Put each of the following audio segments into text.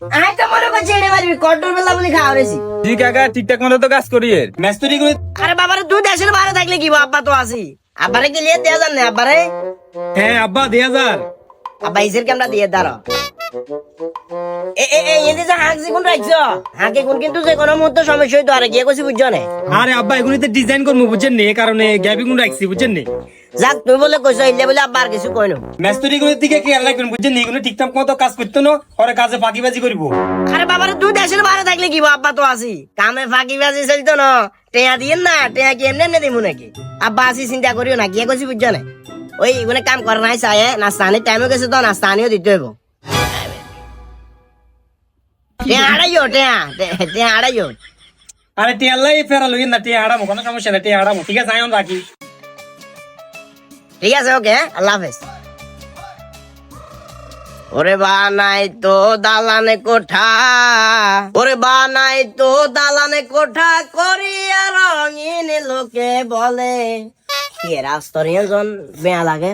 I তো মনে করছি এড়ে মারবি কট্টর বেলা বলি খাওয়া রেছি। জি কাকা ঠিকঠাক মতো তো কাজ করি এর মেস্তরি করে। আরে বাবারে তুই দেশের বাইরে থাকলে কি আব্বা তো আছি। আব্বারে কি লিয়ে দেয়া জান না আব্বারে? হ্যাঁ আব্বা 2000। আব্বা ইসের ক্যামেরা দিয়ে দাঁড়া। এনে যে হাঁকি কোন রাখছো হাঁকি কোন কিন্তু যে কোনো মুহূর্তে সমস্যা হইতো আরে গিয়ে কইছি বুঝছো না। আরে আব্বা এগুলিতে ডিজাইন করবো বুঝছেন নি, এই কারণে গ্যাপি গুণ রাখছি বুঝছেন নি। যাক তুই বলে কইছো ইল্লে বলে আব্বা আর কিছু কইনো। মেস্তরি গুলোর দিকে খেয়াল রাখবেন বুঝছেন নি, এগুলো ঠিকঠাক মতো কাজ করতো না, পরে কাজে ফাঁকিবাজি করবো। আরে বাবারে তুই দেশের বাইরে থাকলে কি আব্বা তো আছি। কামে ফাঁকি বাজি চলতো না, টেয়া দিয়েন না, টেয়া কি এমনি এমনি দিমু নাকি? আব্বা আছি চিন্তা করিও না, গিয়ে কইছি বুঝছো না। ওই এগুলো কাম করে নাই চাই নাস্তা আনি টাইমে গেছে তো নাস্তা আনিও দিতে হইব। টেয়া আড়াইও টেয়া আড়াইও। আরে টিয়াল্লাই ফেরা লইন না, টিয়া হারামো, কোনো সমস্যা না, টিয়া হারামো। ঠিক আছে আয়ন রাখি। ঠিক আছে ওকে, আল্লাহ হাফেজ। ওরে বানাই তো দালানে কোঠা, ওরে বানাই তো দালানে কোঠা করিয়া রঙিন লোকে বলে কি রাস্তরিয়া জন বেয়া লাগে।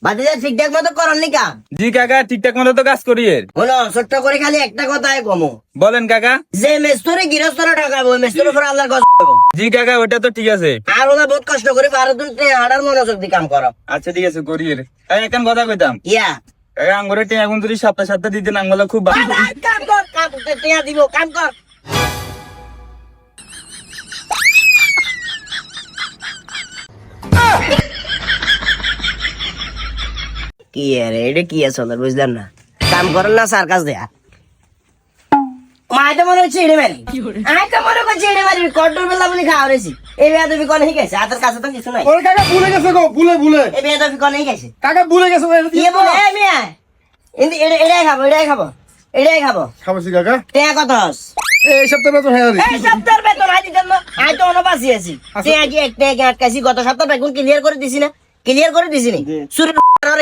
বাদিদা ঠিকঠাক মতো করেননি কাম? জি কাকা ঠিকঠাক মতো তো কাজ করি এর। হলো ছোট্ট করে খালি একটা কথাই কমো, বলেন কাকা। যে মেস্তরে গৃহস্থরা ঠকাবো মেস্তরে পরে আল্লাহর কষ্ট দেবো। জি কাকা ওটা তো ঠিক আছে। আর ওরা বহুত কষ্ট করে পারো তুমি হাড়ার মনোযোগ দিয়ে কাম করো। আচ্ছা ঠিক আছে করি এর। এখন কথা কইতাম ইয়া কাকা আঙ্গুরে টিয়া এখন যদি সপ্তাহে সপ্তাহে দিতেন আঙ্গুলে খুব ভালো। কাম কর কাম টিয়া দিব কাম কর। কি আরে এটা কি আছে বুঝলেন না? কাম করেন না সার্কাস দেয়া। মাই তো মনে হচ্ছে এড়ে মারি, আই তো মনে করছি এড়ে মারি কট্টর বেলা বলি খাওয়া রেছি। এই বিয়া তুমি কোন গেছে হাতের কাছে তো কিছু নাই। ওরে কাকা ভুলে গেছে গো, ভুলে এই বিয়া তুমি কোন গেছে কাকা ভুলে গেছে ওরে কি বলে এই মিয়া ইন্দি এড়াই খাবো এড়াই খাবো খাবছি কাকা টেয়া কত হস? এই সপ্তাহে বেতন হয়ে এই সপ্তাহের বেতন আই দিতেন না, আই তো অনবাসি আছি। টেয়া কি একটা আটকাইছি গত সপ্তাহ বেতন ক্লিয়ার করে দিছি না? ক্লিয়ার করে দিছি নি সুরে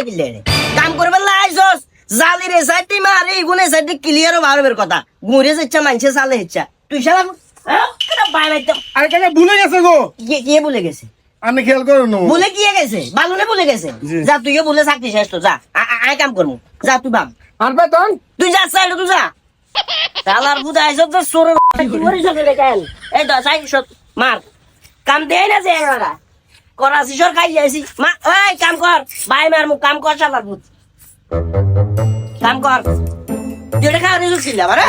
ক্লিয়ার কাম করবে লাইছস জালি রে সাইডে মারে গুনে সাইডে ক্লিয়ার বারবের কথা গুরে ইচ্ছা মানছে সালে ইচ্ছা তুই শালা কেন বাইরে তো আরে কাকা ভুলে গেছে গো, কে বলে গেছে? আমি খেয়াল করো না বলে কি গেছে? বালুনে বলে গেছে। যা তুইও বলে চাকরি শেষ তো যা আই কাম করবো যা তুই বাম আর বেতন তুই যা সাইড তুই যা শালার বুদা আইছ তো সোরে মরি সকে কেন এই তো সাইড শট মার কাম দেই না যে এরা করাছি সর খাই যাইছি মা ওই কাম কর ভাই মার মু কাম কর শালার বুদ কাম কর যেটা খাওয়া রেজুক ছিল আরে